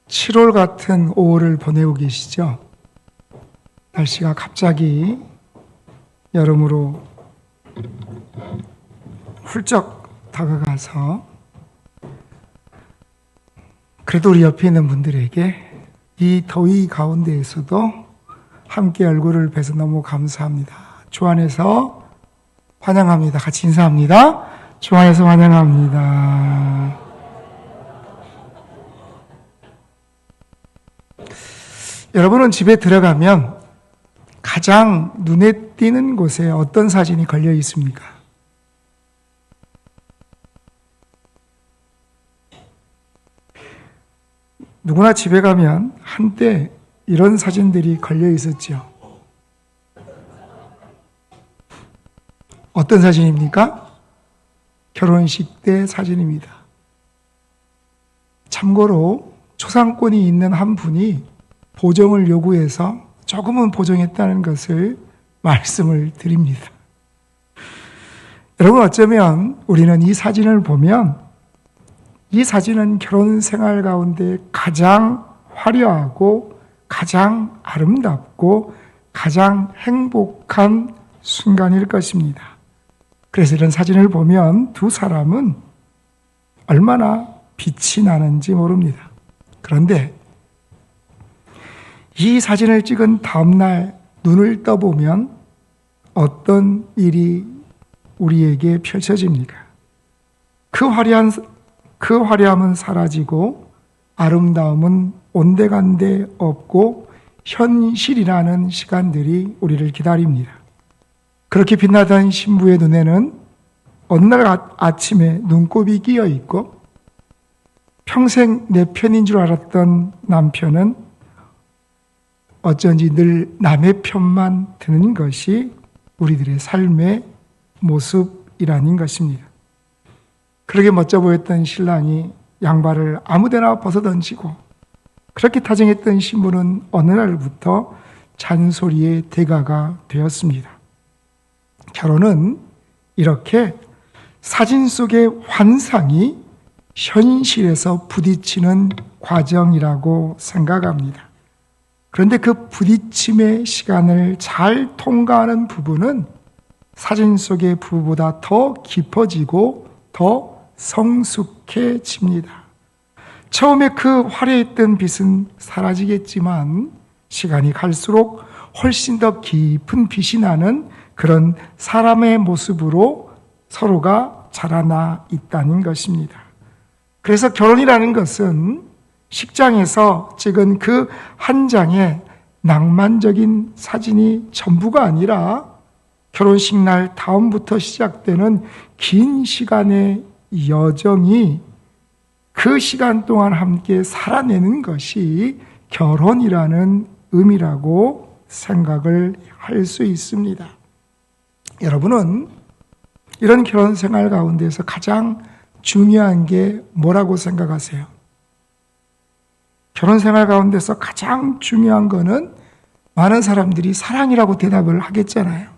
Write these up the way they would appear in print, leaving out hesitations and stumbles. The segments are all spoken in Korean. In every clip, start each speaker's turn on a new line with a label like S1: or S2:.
S1: 7월 같은 5월을 보내고 계시죠? 날씨가 갑자기 여름으로 훌쩍 다가가서 그래도 우리 옆에 있는 분들에게 이 더위 가운데에서도 함께 얼굴을 뵈서 너무 감사합니다. 주 안에서 환영합니다. 같이 인사합니다. 주 안에서 환영합니다. 여러분은 집에 들어가면 가장 눈에 띄는 곳에 어떤 사진이 걸려 있습니까? 누구나 집에 가면 한때 이런 사진들이 걸려 있었죠. 어떤 사진입니까? 결혼식 때 사진입니다. 참고로 초상권이 있는 한 분이 보정을 요구해서 조금은 보정했다는 것을 말씀을 드립니다. 여러분, 어쩌면 우리는 이 사진을 보면 이 사진은 결혼 생활 가운데 가장 화려하고 가장 아름답고 가장 행복한 순간일 것입니다. 그래서 이런 사진을 보면 두 사람은 얼마나 빛이 나는지 모릅니다. 그런데 이 사진을 찍은 다음날 눈을 떠보면 어떤 일이 우리에게 펼쳐집니까? 그 화려함은 사라지고 아름다움은 온데간데 없고 현실이라는 시간들이 우리를 기다립니다. 그렇게 빛나던 신부의 눈에는 어느 날 아침에 눈곱이 끼어 있고 평생 내 편인 줄 알았던 남편은 어쩐지 늘 남의 편만 드는 것이 우리들의 삶의 모습이라는 것입니다. 그렇게 멋져 보였던 신랑이 양발을 아무데나 벗어던지고 그렇게 타정했던 신부는 어느 날부터 잔소리의 대가가 되었습니다. 결혼은 이렇게 사진 속의 환상이 현실에서 부딪히는 과정이라고 생각합니다. 그런데 그 부딪힘의 시간을 잘 통과하는 부부는 사진 속의 부부보다 더 깊어지고 더 성숙해집니다. 처음에 그 화려했던 빛은 사라지겠지만 시간이 갈수록 훨씬 더 깊은 빛이 나는 그런 사람의 모습으로 서로가 자라나 있다는 것입니다. 그래서 결혼이라는 것은 식장에서 찍은 그 한 장의 낭만적인 사진이 전부가 아니라 결혼식 날 다음부터 시작되는 긴 시간의 여정이 그 시간 동안 함께 살아내는 것이 결혼이라는 의미라고 생각을 할 수 있습니다. 여러분은 이런 결혼 생활 가운데서 가장 중요한 게 뭐라고 생각하세요? 결혼 생활 가운데서 가장 중요한 거는 많은 사람들이 사랑이라고 대답을 하겠잖아요.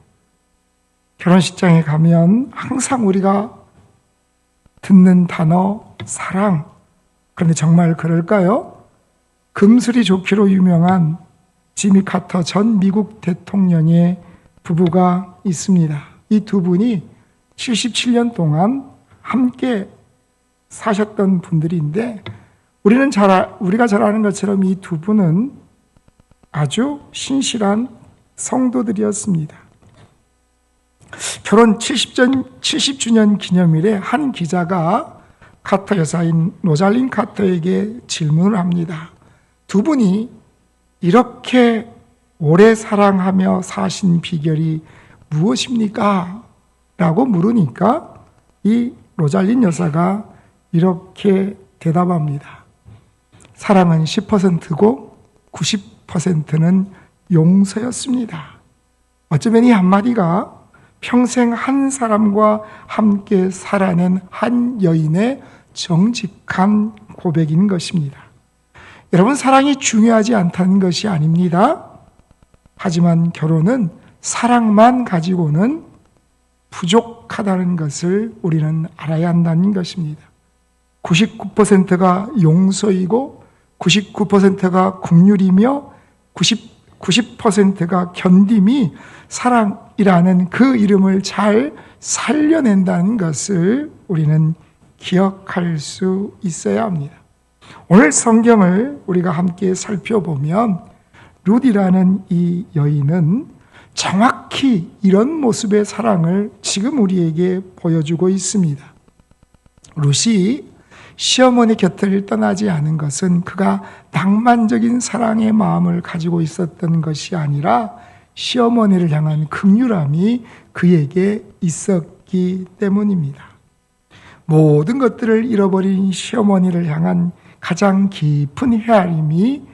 S1: 결혼식장에 가면 항상 우리가 듣는 단어 사랑. 그런데 정말 그럴까요? 금슬이 좋기로 유명한 지미 카터 전 미국 대통령의 부부가 있습니다. 이 두 분이 77년 동안 함께 사셨던 분들인데 우리가 잘 아는 것처럼 이 두 분은 아주 신실한 성도들이었습니다. 결혼 70주년 기념일에 한 기자가 카터 여사인 로잘린 카터에게 질문을 합니다. 두 분이 이렇게 오래 사랑하며 사신 비결이 무엇입니까? 라고 물으니까 이 로잘린 여사가 이렇게 대답합니다. 사랑은 10%고 90%는 용서였습니다. 어쩌면 이 한마디가 평생 한 사람과 함께 살아낸 한 여인의 정직한 고백인 것입니다. 여러분, 사랑이 중요하지 않다는 것이 아닙니다. 하지만 결혼은 사랑만 가지고는 부족하다는 것을 우리는 알아야 한다는 것입니다. 99%가 용서이고 99%가 긍휼이며 90%가 견딤이 사랑이라는 그 이름을 잘 살려낸다는 것을 우리는 기억할 수 있어야 합니다. 오늘 성경을 우리가 함께 살펴보면 룻이라는 이 여인은 정확히 이런 모습의 사랑을 지금 우리에게 보여주고 있습니다. 룻이 시어머니 곁을 떠나지 않은 것은 그가 낭만적인 사랑의 마음을 가지고 있었던 것이 아니라 시어머니를 향한 긍휼함이 그에게 있었기 때문입니다. 모든 것들을 잃어버린 시어머니를 향한 가장 깊은 헤아림이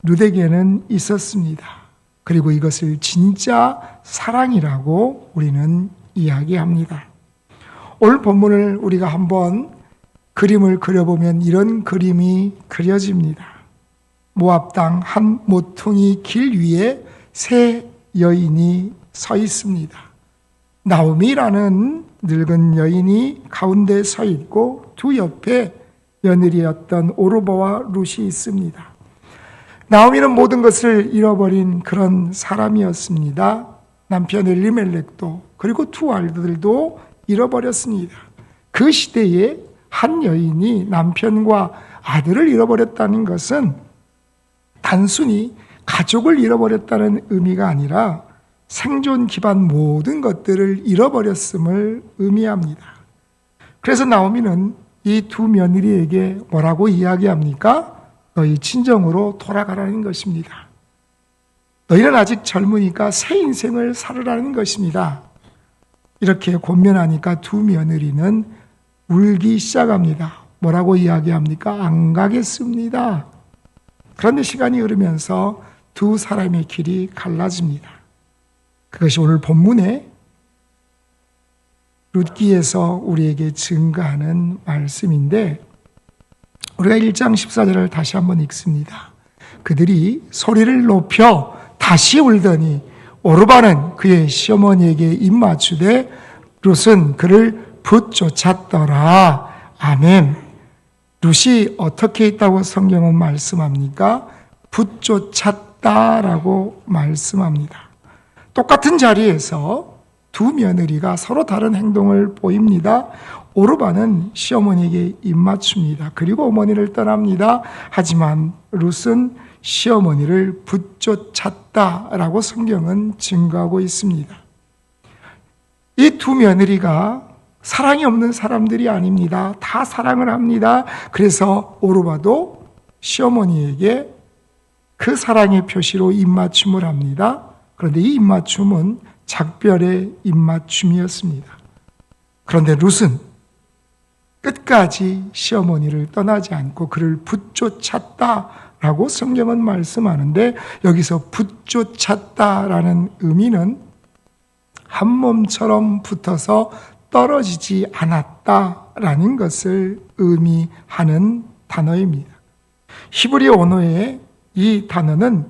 S1: 룻에게는 있었습니다. 그리고 이것을 진짜 사랑이라고 우리는 이야기합니다. 오늘 본문을 우리가 한번 그림을 그려보면 이런 그림이 그려집니다. 모압 땅 한 모퉁이 길 위에 세 여인이 서 있습니다. 나오미라는 늙은 여인이 가운데 서 있고 두 옆에 며느리였던 오르바와 룻이 있습니다. 나오미는 모든 것을 잃어버린 그런 사람이었습니다. 남편 엘리멜렉도 그리고 두 아들들도 잃어버렸습니다. 그 시대에 한 여인이 남편과 아들을 잃어버렸다는 것은 단순히 가족을 잃어버렸다는 의미가 아니라 생존 기반 모든 것들을 잃어버렸음을 의미합니다. 그래서 나오미는 이 두 며느리에게 뭐라고 이야기합니까? 너희 친정으로 돌아가라는 것입니다. 너희는 아직 젊으니까 새 인생을 살으라는 것입니다. 이렇게 권면하니까 두 며느리는 울기 시작합니다. 뭐라고 이야기합니까? 안 가겠습니다. 그런데 시간이 흐르면서 두 사람의 길이 갈라집니다. 그것이 오늘 본문에 룻기에서 우리에게 증가하는 말씀인데 우리가 1장 14절을 다시 한번 읽습니다. 그들이 소리를 높여 다시 울더니 오르바는 그의 시어머니에게 입맞추되 룻은 그를 붙쫓았더라. 아멘. 룻이 어떻게 있다고 성경은 말씀합니까? 붙쫓았다라고 말씀합니다. 똑같은 자리에서 두 며느리가 서로 다른 행동을 보입니다. 오르바는 시어머니에게 입맞춥니다. 그리고 어머니를 떠납니다. 하지만 룻은 시어머니를 붙쫓았다라고 성경은 증거하고 있습니다. 이 두 며느리가 사랑이 없는 사람들이 아닙니다. 다 사랑을 합니다. 그래서 오르바도 시어머니에게 그 사랑의 표시로 입맞춤을 합니다. 그런데 이 입맞춤은 작별의 입맞춤이었습니다. 그런데 룻은 끝까지 시어머니를 떠나지 않고 그를 붙쫓았다라고 성경은 말씀하는데 여기서 붙쫓았다라는 의미는 한 몸처럼 붙어서 떨어지지 않았다라는 것을 의미하는 단어입니다. 히브리어 언어의 이 단어는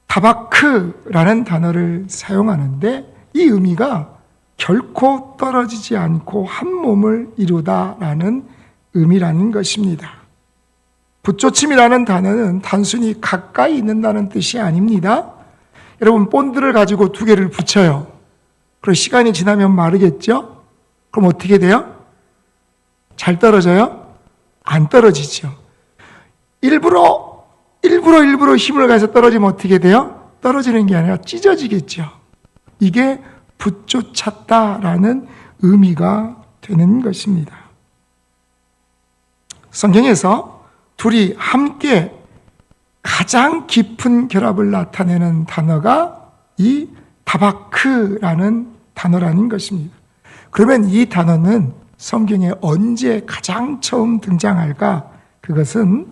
S1: 다바크라는 단어를 사용하는데 이 의미가 결코 떨어지지 않고 한 몸을 이루다라는 의미라는 것입니다. 붙쫓음이라는 단어는 단순히 가까이 있는다는 뜻이 아닙니다. 여러분 본드를 가지고 두 개를 붙여요. 그리고 시간이 지나면 마르겠죠? 그럼 어떻게 돼요? 잘 떨어져요? 안 떨어지죠. 일부러 힘을 가해서 떨어지면 어떻게 돼요? 떨어지는 게 아니라 찢어지겠죠. 이게 붙쫓았다라는 의미가 되는 것입니다. 성경에서 둘이 함께 가장 깊은 결합을 나타내는 단어가 이 다바크라는 단어라는 것입니다. 그러면 이 단어는 성경에 언제 가장 처음 등장할까? 그것은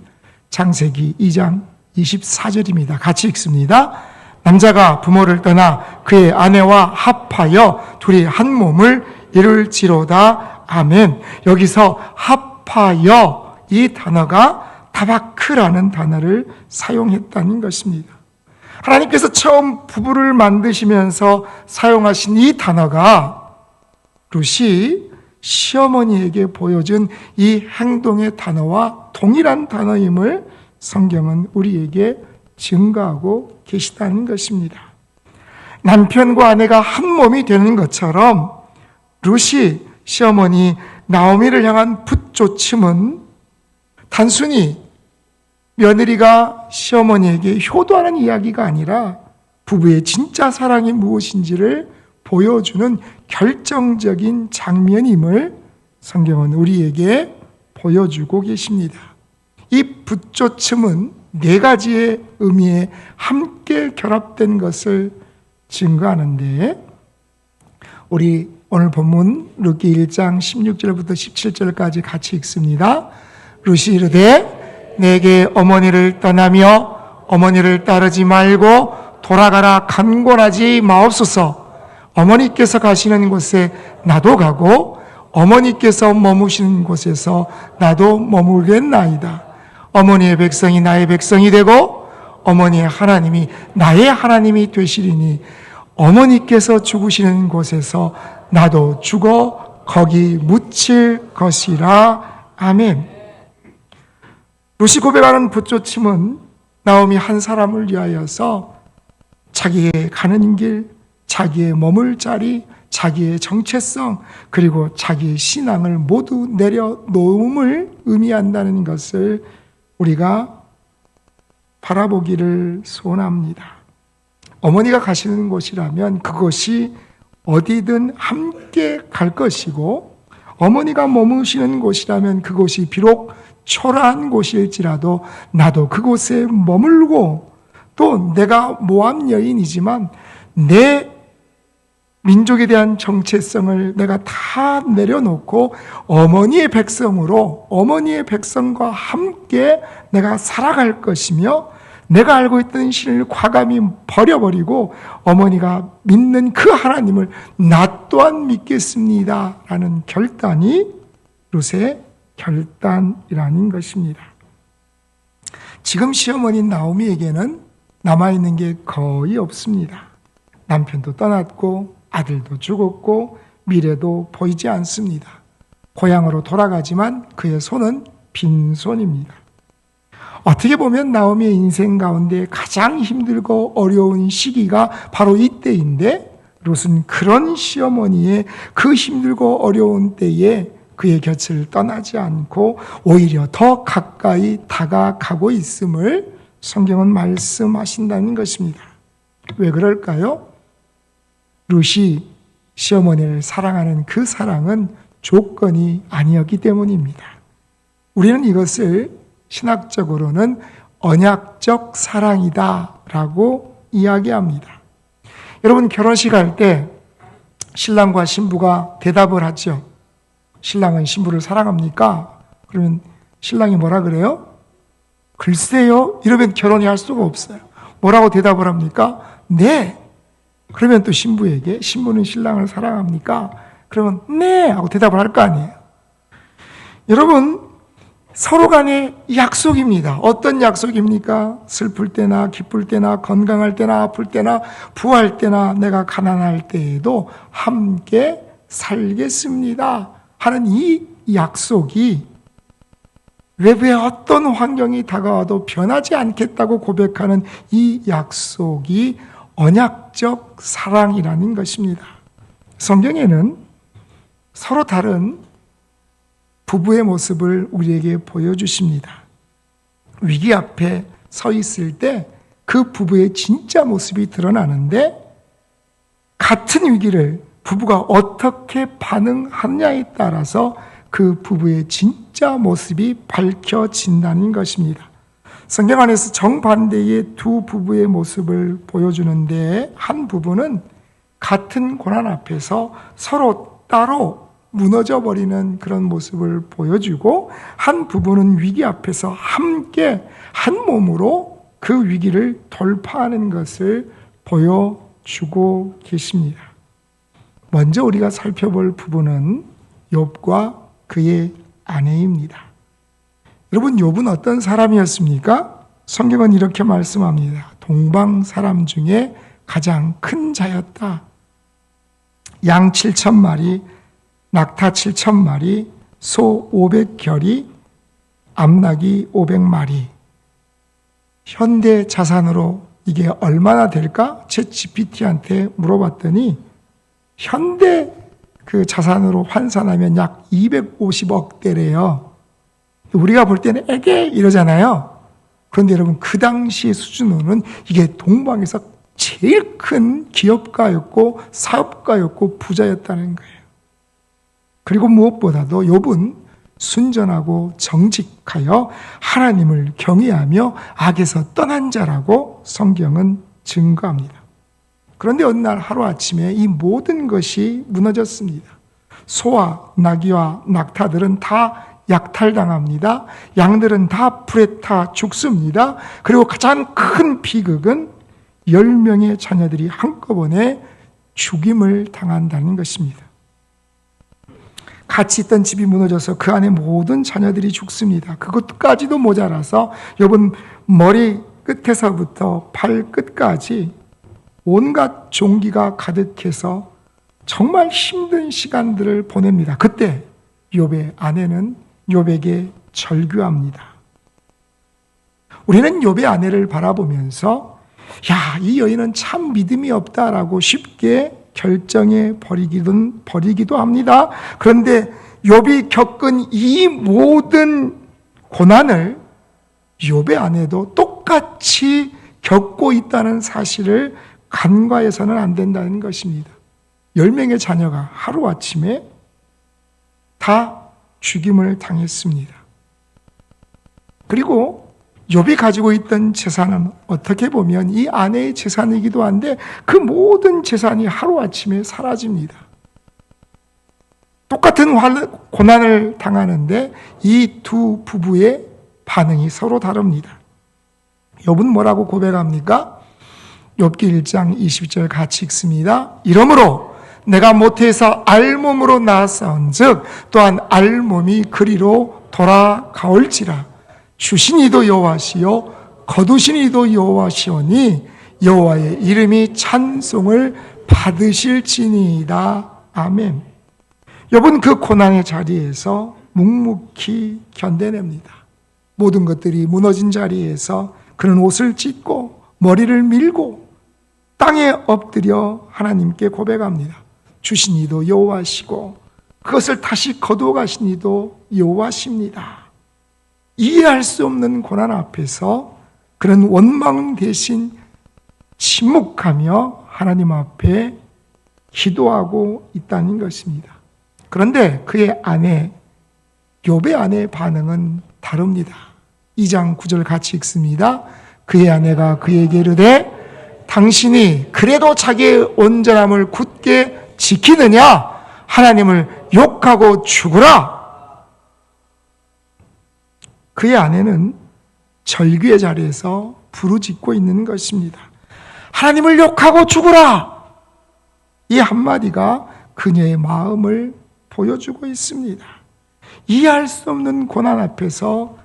S1: 창세기 2장 24절입니다. 같이 읽습니다. 남자가 부모를 떠나 그의 아내와 합하여 둘이 한 몸을 이룰지로다. 아멘. 여기서 합하여 이 단어가 다바크라는 단어를 사용했다는 것입니다. 하나님께서 처음 부부를 만드시면서 사용하신 이 단어가 룻이 시어머니에게 보여준 이 행동의 단어와 동일한 단어임을 성경은 우리에게 증거하고 계시다는 것입니다. 남편과 아내가 한 몸이 되는 것처럼 룻이 시어머니 나오미를 향한 붙조침은 단순히 며느리가 시어머니에게 효도하는 이야기가 아니라 부부의 진짜 사랑이 무엇인지를 보여주는 결정적인 장면임을 성경은 우리에게 보여주고 계십니다. 이 붙조침은 네 가지의 의미에 함께 결합된 것을 증거하는데, 우리 오늘 본문 룻기 1장 16절부터 17절까지 같이 읽습니다. 룻이 이르되 내게 어머니를 떠나며 어머니를 따르지 말고 돌아가라 간곤하지 마옵소서. 어머니께서 가시는 곳에 나도 가고 어머니께서 머무시는 곳에서 나도 머물겠나이다. 어머니의 백성이 나의 백성이 되고 어머니의 하나님이 나의 하나님이 되시리니 어머니께서 죽으시는 곳에서 나도 죽어 거기 묻힐 것이라. 아멘. 룻이 고백하는 붙조침은 나오미 한 사람을 위하여서 자기의 가는 길, 자기의 머물 자리, 자기의 정체성, 그리고 자기의 신앙을 모두 내려놓음을 의미한다는 것을 우리가 바라보기를 소원합니다. 어머니가 가시는 곳이라면 그곳이 어디든 함께 갈 것이고, 어머니가 머무시는 곳이라면 그곳이 비록 초라한 곳일지라도 나도 그곳에 머물고, 또 내가 모함 여인이지만 내 민족에 대한 정체성을 내가 다 내려놓고 어머니의 백성으로, 어머니의 백성과 함께 내가 살아갈 것이며, 내가 알고 있던 신을 과감히 버려버리고 어머니가 믿는 그 하나님을 나 또한 믿겠습니다 라는 결단이 룻의 결단이라는 것입니다. 지금 시어머니 나오미에게는 남아있는 게 거의 없습니다. 남편도 떠났고 아들도 죽었고 미래도 보이지 않습니다. 고향으로 돌아가지만 그의 손은 빈손입니다. 어떻게 보면 나오미의 인생 가운데 가장 힘들고 어려운 시기가 바로 이때인데, 룻은 그런 시어머니의 그 힘들고 어려운 때에 그의 곁을 떠나지 않고 오히려 더 가까이 다가가고 있음을 성경은 말씀하신다는 것입니다. 왜 그럴까요? 룻이 시어머니를 사랑하는 그 사랑은 조건이 아니었기 때문입니다. 우리는 이것을 신학적으로는 언약적 사랑이다라고 이야기합니다. 여러분, 결혼식 할 때 신랑과 신부가 대답을 하죠. 신랑은 신부를 사랑합니까? 그러면 신랑이 뭐라 그래요? 글쎄요. 이러면 결혼이 할 수가 없어요. 뭐라고 대답을 합니까? 네. 그러면 또 신부에게, 신부는 신랑을 사랑합니까? 그러면 네 하고 대답을 할 거 아니에요. 여러분, 서로 간의 약속입니다. 어떤 약속입니까? 슬플 때나 기쁠 때나 건강할 때나 아플 때나 부할 때나 내가 가난할 때에도 함께 살겠습니다 하는 이 약속이 외부의 어떤 환경이 다가와도 변하지 않겠다고 고백하는 이 약속이 언약적 사랑이라는 것입니다. 성경에는 서로 다른 부부의 모습을 우리에게 보여주십니다. 위기 앞에 서 있을 때 그 부부의 진짜 모습이 드러나는데, 같은 위기를 부부가 어떻게 반응하느냐에 따라서 그 부부의 진짜 모습이 밝혀진다는 것입니다. 성경 안에서 정반대의 두 부부의 모습을 보여주는데, 한 부부는 같은 고난 앞에서 서로 따로 무너져 버리는 그런 모습을 보여주고, 한 부부는 위기 앞에서 함께 한 몸으로 그 위기를 돌파하는 것을 보여주고 계십니다. 먼저 우리가 살펴볼 부부는 욥과 그의 아내입니다. 여러분, 욥은 어떤 사람이었습니까? 성경은 이렇게 말씀합니다. 동방 사람 중에 가장 큰 자였다. 양 7,000마리, 낙타 7,000마리, 소 500결이, 암낙이 500마리. 현대 자산으로 이게 얼마나 될까? 챗GPT한테 물어봤더니 현대 그 자산으로 환산하면 약 250억 대래요. 우리가 볼 때는 에게 이러잖아요. 그런데 여러분 그 당시의 수준으로는 이게 동방에서 제일 큰 기업가였고 사업가였고 부자였다는 거예요. 그리고 무엇보다도 욥은 순전하고 정직하여 하나님을 경외하며 악에서 떠난 자라고 성경은 증거합니다. 그런데 어느 날 하루아침에 이 모든 것이 무너졌습니다. 소와 나귀와 낙타들은 다 약탈당합니다. 양들은 다 불에 타 죽습니다. 그리고 가장 큰 비극은 10명의 자녀들이 한꺼번에 죽임을 당한다는 것입니다. 같이 있던 집이 무너져서 그 안에 모든 자녀들이 죽습니다. 그것까지도 모자라서 욥은 머리 끝에서부터 발끝까지 온갖 종기가 가득해서 정말 힘든 시간들을 보냅니다. 그때 욥의 아내는 욥에게 절규합니다. 우리는 욥의 아내를 바라보면서 야, 이 여인은 참 믿음이 없다라고 쉽게 결정해 버리기도 합니다. 그런데 욥이 겪은 이 모든 고난을 욥의 아내도 똑같이 겪고 있다는 사실을 간과해서는 안 된다는 것입니다. 10명의 자녀가 하루아침에 다 죽임을 당했습니다. 그리고 욥이 가지고 있던 재산은 어떻게 보면 이 아내의 재산이기도 한데 그 모든 재산이 하루아침에 사라집니다. 똑같은 고난을 당하는데 이 두 부부의 반응이 서로 다릅니다. 욥은 뭐라고 고백합니까? 욥기 1장 22절 같이 읽습니다. 이러므로 내가 모태에서 알몸으로 나았사온즉 또한 알몸이 그리로 돌아가올지라. 주신 이도 여호와시요 거두신 이도 여호와시오니 여호와의 이름이 찬송을 받으실지니이다. 아멘. 욥은 그 고난의 자리에서 묵묵히 견뎌냅니다. 모든 것들이 무너진 자리에서 그는 옷을 찢고 머리를 밀고 땅에 엎드려 하나님께 고백합니다. 주신 이도 여호와시고 그것을 다시 거두어 가신 이도 여호와십니다. 이해할 수 없는 고난 앞에서 그는 원망 대신 침묵하며 하나님 앞에 기도하고 있다는 것입니다. 그런데 그의 아내, 욥의 아내의 반응은 다릅니다. 2장 9절 같이 읽습니다. 그의 아내가 그에게 이르되 당신이 그래도 자기의 온전함을 굳게 지키느냐? 하나님을 욕하고 죽으라. 그의 아내는 절규의 자리에서 부르짖고 있는 것입니다. 하나님을 욕하고 죽으라! 이 한마디가 그녀의 마음을 보여주고 있습니다. 이해할 수 없는 고난 앞에서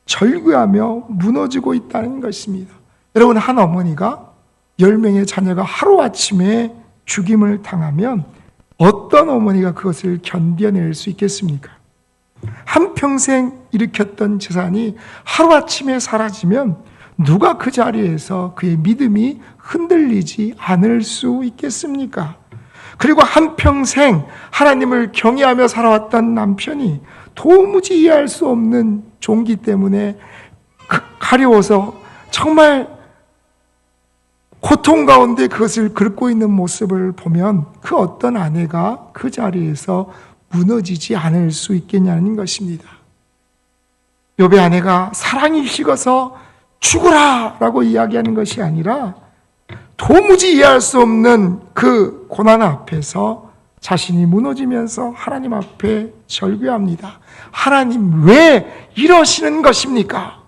S1: 절규하며 무너지고 있다는 것입니다. 여러분, 한 어머니가 10명의 자녀가 하루아침에 죽임을 당하면 어떤 어머니가 그것을 견뎌낼 수 있겠습니까? 한평생 일으켰던 재산이 하루아침에 사라지면 누가 그 자리에서 그의 믿음이 흔들리지 않을 수 있겠습니까? 그리고 한평생 하나님을 경외하며 살아왔던 남편이 도무지 이해할 수 없는 종기 때문에 가려워서 정말 고통 가운데 그것을 긁고 있는 모습을 보면 그 어떤 아내가 그 자리에서 무너지지 않을 수 있겠냐는 것입니다. 욥의 아내가 사랑이 식어서 죽으라 라고 이야기하는 것이 아니라 도무지 이해할 수 없는 그 고난 앞에서 자신이 무너지면서 하나님 앞에 절규합니다. 하나님 왜 이러시는 것입니까?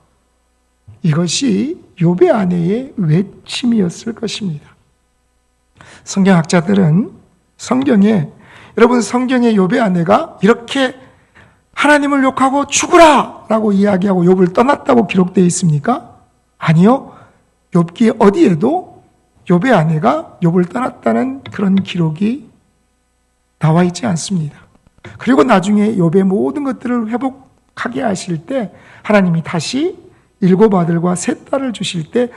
S1: 이것이 욥의 아내의 외침이었을 것입니다. 성경학자들은 여러분 성경의 욥의 아내가 이렇게 하나님을 욕하고 죽으라 라고 이야기하고 욥을 떠났다고 기록되어 있습니까? 아니요. 욥기 어디에도 욥의 아내가 욥을 떠났다는 그런 기록이 나와 있지 않습니다. 그리고 나중에 욥의 모든 것들을 회복하게 하실 때 하나님이 다시 7 아들과 3 딸을 주실 때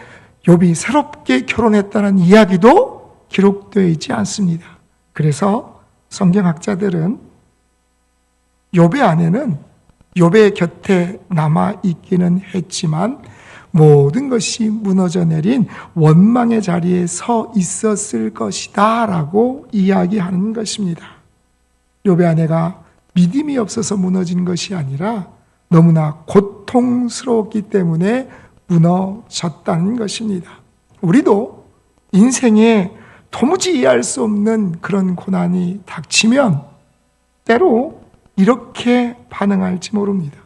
S1: 욥이 새롭게 결혼했다는 이야기도 기록되어 있지 않습니다. 그래서 성경학자들은 욥의 아내는 욥의 곁에 남아 있기는 했지만 모든 것이 무너져 내린 원망의 자리에 서 있었을 것이다 라고 이야기하는 것입니다. 욥의 아내가 믿음이 없어서 무너진 것이 아니라 너무나 고통스러웠기 때문에 무너졌다는 것입니다. 우리도 인생에 도무지 이해할 수 없는 그런 고난이 닥치면 때로 이렇게 반응할지 모릅니다.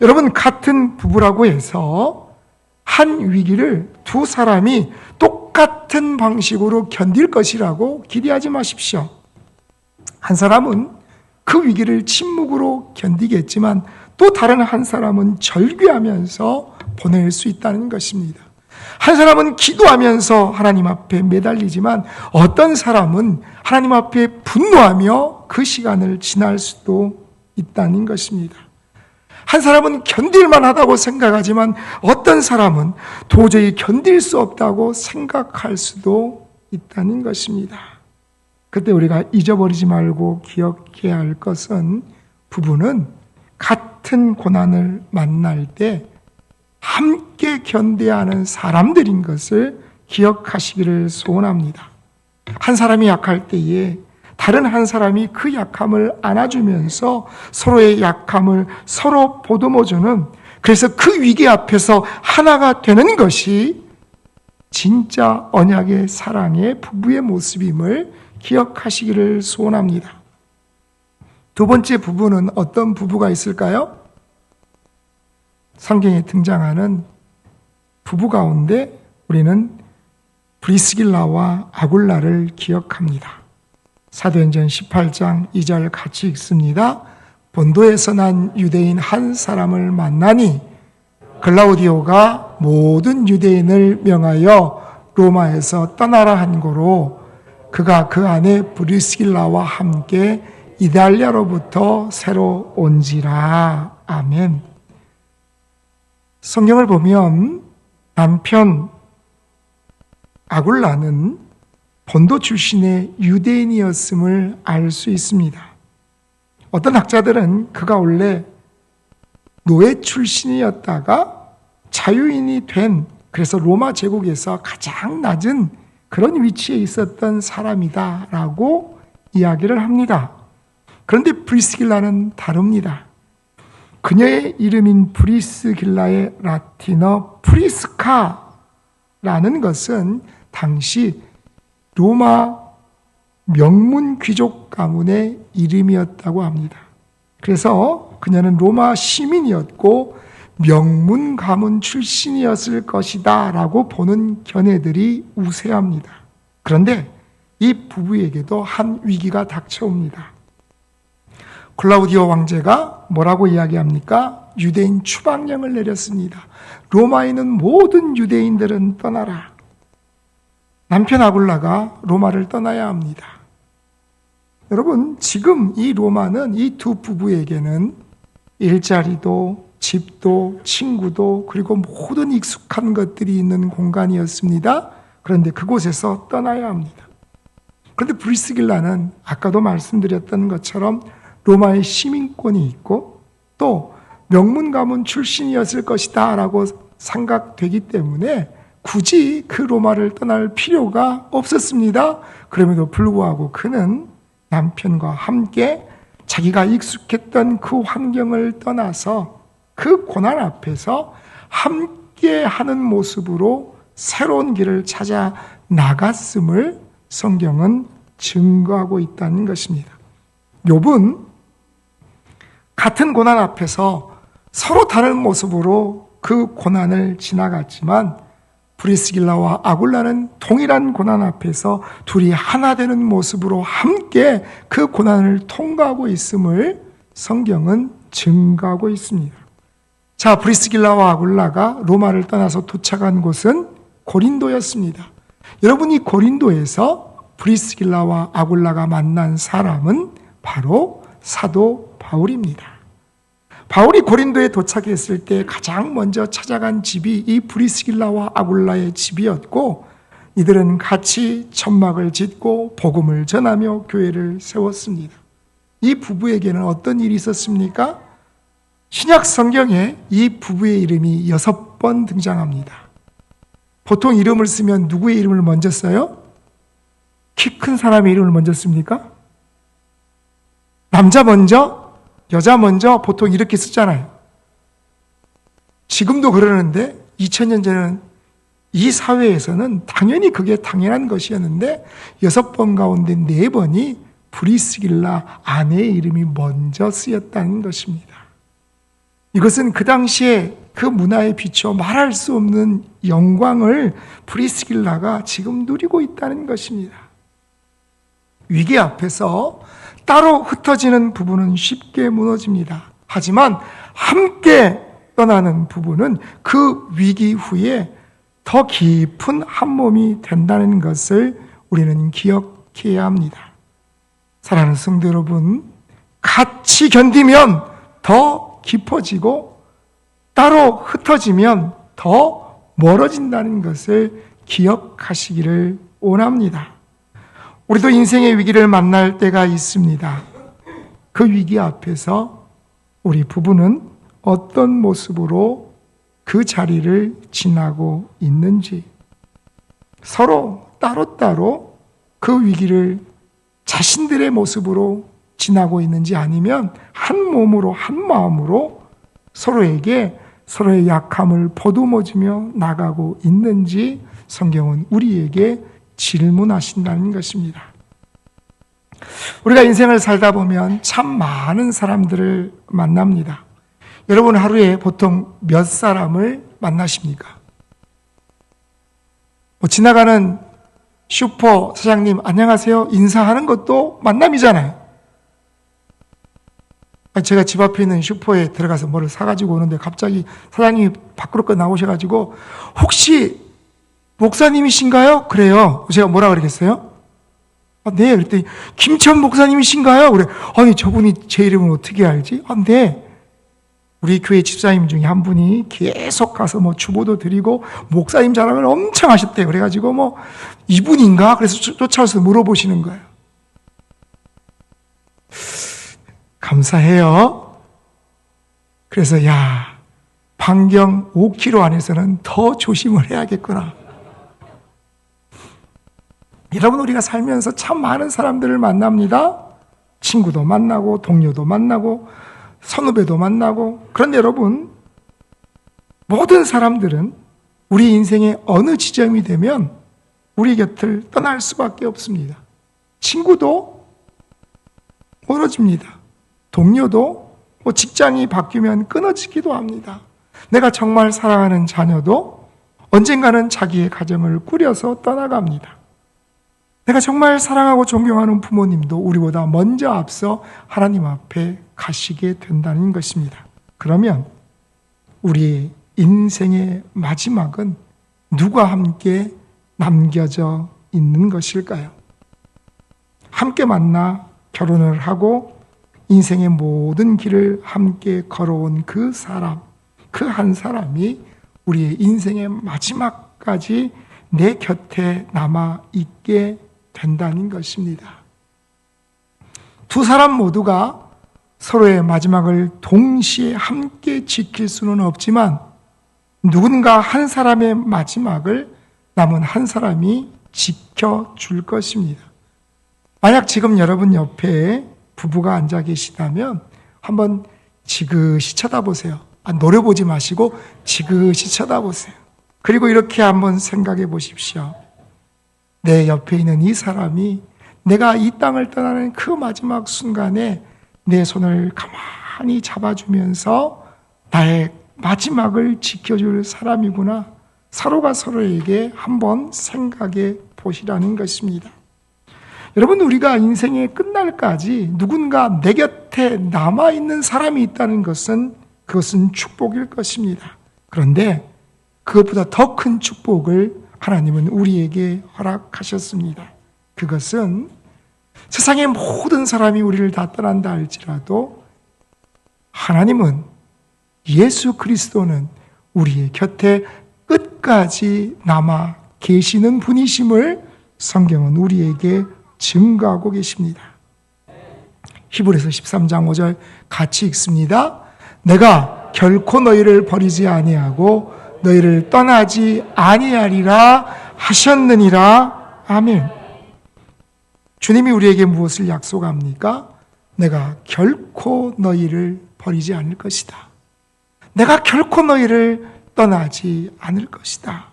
S1: 여러분, 같은 부부라고 해서 한 위기를 2 사람이 똑같은 방식으로 견딜 것이라고 기대하지 마십시오. 한 사람은 그 위기를 침묵으로 견디겠지만 또 다른 한 사람은 절규하면서 보낼 수 있다는 것입니다. 한 사람은 기도하면서 하나님 앞에 매달리지만 어떤 사람은 하나님 앞에 분노하며 그 시간을 지날 수도 있다는 것입니다. 한 사람은 견딜만 하다고 생각하지만 어떤 사람은 도저히 견딜 수 없다고 생각할 수도 있다는 것입니다. 그때 우리가 잊어버리지 말고 기억해야 할 것은 부부는 같은 고난을 만날 때 함께 견뎌야 하는 사람들인 것을 기억하시기를 소원합니다. 한 사람이 약할 때에 다른 한 사람이 그 약함을 안아주면서 서로의 약함을 서로 보듬어주는, 그래서 그 위기 앞에서 하나가 되는 것이 진짜 언약의 사랑의 부부의 모습임을 기억하시기를 소원합니다. 2 번째 부부는 어떤 부부가 있을까요? 성경에 등장하는 부부 가운데 우리는 브리스길라와 아굴라를 기억합니다. 사도행전 18장 2절 같이 읽습니다. 본도에서 난 유대인 한 사람을 만나니 글라우디오가 모든 유대인을 명하여 로마에서 떠나라 한 고로 그가 그 안에 브리스길라와 함께 이달리아로부터 새로 온지라. 아멘. 성경을 보면 남편 아굴라는 본도 출신의 유대인이었음을 알 수 있습니다. 어떤 학자들은 그가 원래 노예 출신이었다가 자유인이 된, 그래서 로마 제국에서 가장 낮은 그런 위치에 있었던 사람이다라고 이야기를 합니다. 그런데 브리스길라는 다릅니다. 그녀의 이름인 브리스길라의 라틴어 프리스카라는 것은 당시 로마 명문 귀족 가문의 이름이었다고 합니다. 그래서 그녀는 로마 시민이었고 명문 가문 출신이었을 것이다 라고 보는 견해들이 우세합니다. 그런데 이 부부에게도 한 위기가 닥쳐옵니다. 클라우디오 왕제가 뭐라고 이야기합니까? 유대인 추방령을 내렸습니다. 로마에 있는 모든 유대인들은 떠나라. 남편 아굴라가 로마를 떠나야 합니다. 여러분, 지금 이 로마는 이 2 부부에게는 일자리도 집도 친구도 그리고 모든 익숙한 것들이 있는 공간이었습니다. 그런데 그곳에서 떠나야 합니다. 그런데 브리스길라는 아까도 말씀드렸던 것처럼 로마의 시민권이 있고 또 명문 가문 출신이었을 것이다 라고 생각되기 때문에 굳이 그 로마를 떠날 필요가 없었습니다. 그럼에도 불구하고 그는 남편과 함께 자기가 익숙했던 그 환경을 떠나서 그 고난 앞에서 함께 하는 모습으로 새로운 길을 찾아 나갔음을 성경은 증거하고 있다는 것입니다. 욥은 같은 고난 앞에서 서로 다른 모습으로 그 고난을 지나갔지만 브리스길라와 아굴라는 동일한 고난 앞에서 둘이 하나 되는 모습으로 함께 그 고난을 통과하고 있음을 성경은 증거하고 있습니다. 자, 브리스길라와 아굴라가 로마를 떠나서 도착한 곳은 고린도였습니다. 여러분이 고린도에서 브리스길라와 아굴라가 만난 사람은 바로 사도 바울입니다. 바울이 고린도에 도착했을 때 가장 먼저 찾아간 집이 이 브리스길라와 아굴라의 집이었고, 이들은 같이 천막을 짓고 복음을 전하며 교회를 세웠습니다. 이 부부에게는 어떤 일이 있었습니까? 신약 성경에 이 부부의 이름이 6번 등장합니다. 보통 이름을 쓰면 누구의 이름을 먼저 써요? 키 큰 사람의 이름을 먼저 씁니까? 남자 먼저, 여자 먼저 보통 이렇게 쓰잖아요. 지금도 그러는데 2000년 전에는 이 사회에서는 당연히 그게 당연한 것이었는데 6번 가운데 4번이 브리스길라 아내의 이름이 먼저 쓰였다는 것입니다. 이것은 그 당시에 그 문화에 비춰 말할 수 없는 영광을 브리스길라가 지금 누리고 있다는 것입니다. 위기 앞에서 따로 흩어지는 부부는 쉽게 무너집니다. 하지만 함께 떠나는 부부는 그 위기 후에 더 깊은 한 몸이 된다는 것을 우리는 기억해야 합니다. 사랑하는 성도 여러분, 같이 견디면 더 깊어지고 따로 흩어지면 더 멀어진다는 것을 기억하시기를 원합니다. 우리도 인생의 위기를 만날 때가 있습니다. 그 위기 앞에서 우리 부부는 어떤 모습으로 그 자리를 지나고 있는지, 서로 따로따로 그 위기를 자신들의 모습으로 지나고 있는지, 아니면 한 몸으로 한 마음으로 서로에게 서로의 약함을 보듬어주며 나가고 있는지 성경은 우리에게 질문하신다는 것입니다. 우리가 인생을 살다 보면 참 많은 사람들을 만납니다. 여러분 하루에 보통 몇 사람을 만나십니까? 지나가는 슈퍼 사장님 안녕하세요 인사하는 것도 만남이잖아요. 제가 집 앞에 있는 슈퍼에 들어가서 뭐를 사가지고 오는데 갑자기 사장님이 밖으로 나오셔가지고 혹시 목사님이신가요? 그래요. 제가 뭐라 그러겠어요? 네. 그랬더니 김천 목사님이신가요? 그래. 아니 저분이 제 이름을 어떻게 알지? 네. 우리 교회 집사님 중에 한 분이 계속 가서 주보도 드리고 목사님 자랑을 엄청 하셨대요. 그래가지고 이분인가? 그래서 쫓아와서 물어보시는 거예요. 감사해요. 그래서 반경 5km 안에서는 더 조심을 해야겠구나. 여러분, 우리가 살면서 참 많은 사람들을 만납니다. 친구도 만나고 동료도 만나고 선후배도 만나고. 그런데 여러분, 모든 사람들은 우리 인생의 어느 지점이 되면 우리 곁을 떠날 수밖에 없습니다. 친구도 멀어집니다. 동료도 직장이 바뀌면 끊어지기도 합니다. 내가 정말 사랑하는 자녀도 언젠가는 자기의 가정을 꾸려서 떠나갑니다. 내가 정말 사랑하고 존경하는 부모님도 우리보다 먼저 앞서 하나님 앞에 가시게 된다는 것입니다. 그러면 우리의 인생의 마지막은 누가 함께 남겨져 있는 것일까요? 함께 만나 결혼을 하고 인생의 모든 길을 함께 걸어온 그 사람, 그 한 사람이 우리의 인생의 마지막까지 내 곁에 남아있게 된다는 것입니다. 두 사람 모두가 서로의 마지막을 동시에 함께 지킬 수는 없지만 누군가 한 사람의 마지막을 남은 한 사람이 지켜줄 것입니다. 만약 지금 여러분 옆에 부부가 앉아 계시다면 한번 지그시 쳐다보세요. 노려보지 마시고 지그시 쳐다보세요. 그리고 이렇게 한번 생각해 보십시오. 내 옆에 있는 이 사람이 내가 이 땅을 떠나는 그 마지막 순간에 내 손을 가만히 잡아주면서 나의 마지막을 지켜줄 사람이구나. 서로가 서로에게 한번 생각해 보시라는 것입니다. 여러분, 우리가 인생의 끝날까지 누군가 내 곁에 남아있는 사람이 있다는 것은 그것은 축복일 것입니다. 그런데 그것보다 더 큰 축복을 하나님은 우리에게 허락하셨습니다. 그것은 세상의 모든 사람이 우리를 다 떠난다 할지라도 하나님은, 예수 그리스도는 우리의 곁에 끝까지 남아 계시는 분이심을 성경은 우리에게 증거하고 계십니다. 히브리서 13장 5절 같이 읽습니다. 내가 결코 너희를 버리지 아니하고 너희를 떠나지 아니하리라 하셨느니라. 아멘. 주님이 우리에게 무엇을 약속합니까? 내가 결코 너희를 버리지 않을 것이다. 내가 결코 너희를 떠나지 않을 것이다.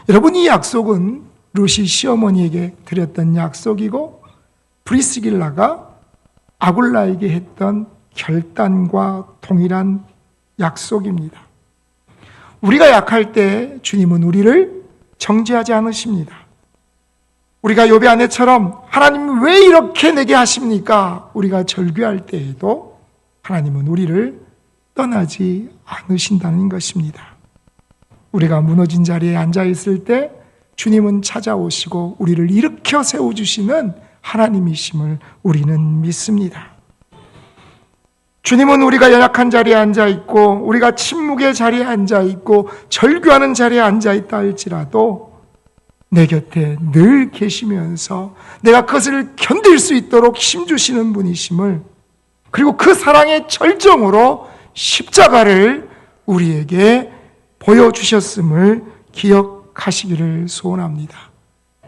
S1: 여러분, 이 약속은 루시 시어머니에게 드렸던 약속이고 브리스길라가 아굴라에게 했던 결단과 동일한 약속입니다. 우리가 약할 때 주님은 우리를 정죄하지 않으십니다. 우리가 욥의 아내처럼 하나님 왜 이렇게 내게 하십니까? 우리가 절규할 때에도 하나님은 우리를 떠나지 않으신다는 것입니다. 우리가 무너진 자리에 앉아 있을 때 주님은 찾아오시고 우리를 일으켜 세워주시는 하나님이심을 우리는 믿습니다. 주님은 우리가 연약한 자리에 앉아 있고 우리가 침묵의 자리에 앉아 있고 절규하는 자리에 앉아 있다 할지라도 내 곁에 늘 계시면서 내가 그것을 견딜 수 있도록 힘주시는 분이심을, 그리고 그 사랑의 절정으로 십자가를 우리에게 보여주셨음을 기억하시기를 소원합니다.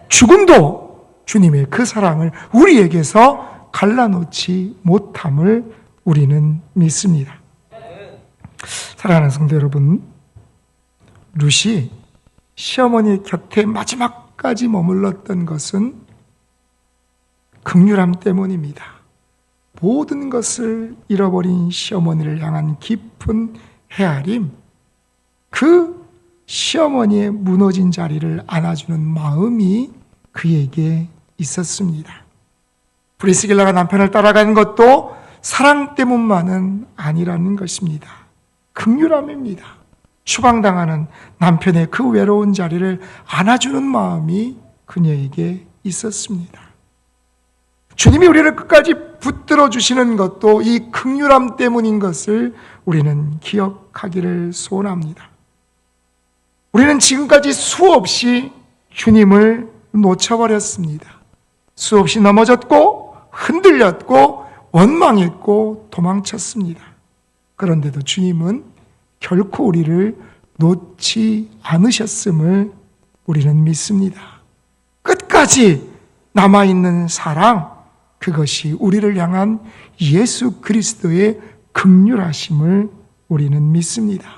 S1: 죽음도 주님의 그 사랑을 우리에게서 갈라놓지 못함을 우리는 믿습니다. 사랑하는 성도 여러분, 룻이 시어머니 곁에 마지막까지 머물렀던 것은 긍휼함 때문입니다. 모든 것을 잃어버린 시어머니를 향한 깊은 헤아림, 그 시어머니의 무너진 자리를 안아주는 마음이 그에게 있었습니다. 브리스길라가 남편을 따라가는 것도 사랑 때문만은 아니라는 것입니다. 긍휼함입니다. 추방당하는 남편의 그 외로운 자리를 안아주는 마음이 그녀에게 있었습니다. 주님이 우리를 끝까지 붙들어 주시는 것도 이 긍휼함 때문인 것을 우리는 기억하기를 소원합니다. 우리는 지금까지 수없이 주님을 놓쳐버렸습니다. 수없이 넘어졌고 흔들렸고 원망했고 도망쳤습니다. 그런데도 주님은 결코 우리를 놓지 않으셨음을 우리는 믿습니다. 끝까지 남아있는 사랑, 그것이 우리를 향한 예수 그리스도의 긍휼하심을 우리는 믿습니다.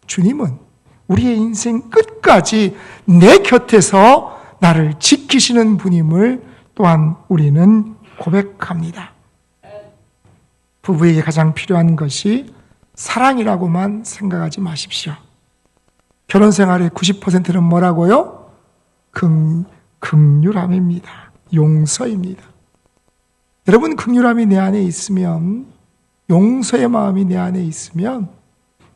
S1: 주님은 우리의 인생 끝까지 내 곁에서 나를 지키시는 분임을 또한 우리는 고백합니다. 부부에게 가장 필요한 것이 사랑이라고만 생각하지 마십시오. 결혼 생활의 90%는 뭐라고요? 긍휼함입니다. 용서입니다. 여러분, 긍휼함이 내 안에 있으면, 용서의 마음이 내 안에 있으면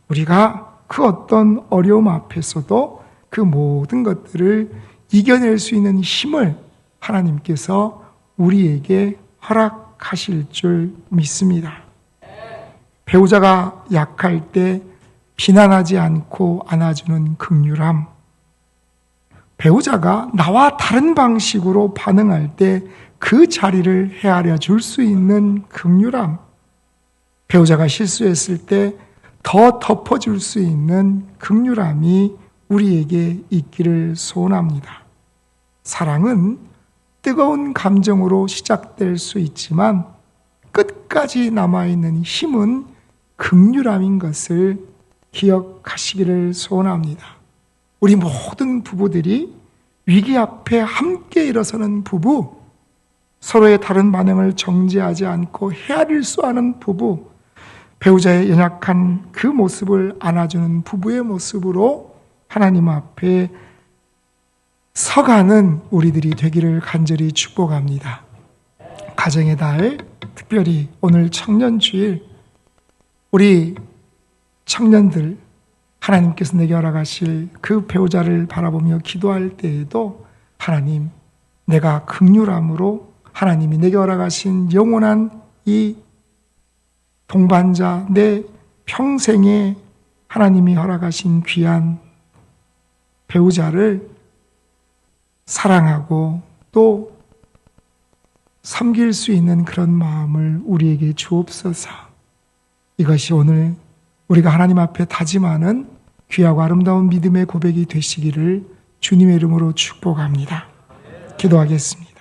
S1: 우리가 그 어떤 어려움 앞에서도 그 모든 것들을 이겨낼 수 있는 힘을 하나님께서 우리에게 허락하실 줄 믿습니다. 배우자가 약할 때 비난하지 않고 안아주는 긍휼함, 배우자가 나와 다른 방식으로 반응할 때 그 자리를 헤아려 줄 수 있는 긍휼함, 배우자가 실수했을 때 더 덮어줄 수 있는 긍휼함이 우리에게 있기를 소원합니다. 사랑은 뜨거운 감정으로 시작될 수 있지만 끝까지 남아있는 힘은 긍휼함인 것을 기억하시기를 소원합니다. 우리 모든 부부들이 위기 앞에 함께 일어서는 부부, 서로의 다른 반응을 정죄하지 않고 헤아릴 수 아는 부부, 배우자의 연약한 그 모습을 안아주는 부부의 모습으로 하나님 앞에 서가는 우리들이 되기를 간절히 축복합니다. 가정의 달, 특별히 오늘 청년주일, 우리 청년들, 하나님께서 내게 허락하실 그 배우자를 바라보며 기도할 때에도 하나님, 내가 긍휼함으로 하나님이 내게 허락하신 영원한 이 동반자, 내 평생에 하나님이 허락하신 귀한 배우자를 사랑하고 또 섬길 수 있는 그런 마음을 우리에게 주옵소서. 이것이 오늘 우리가 하나님 앞에 다짐하는 귀하고 아름다운 믿음의 고백이 되시기를 주님의 이름으로 축복합니다. 기도하겠습니다.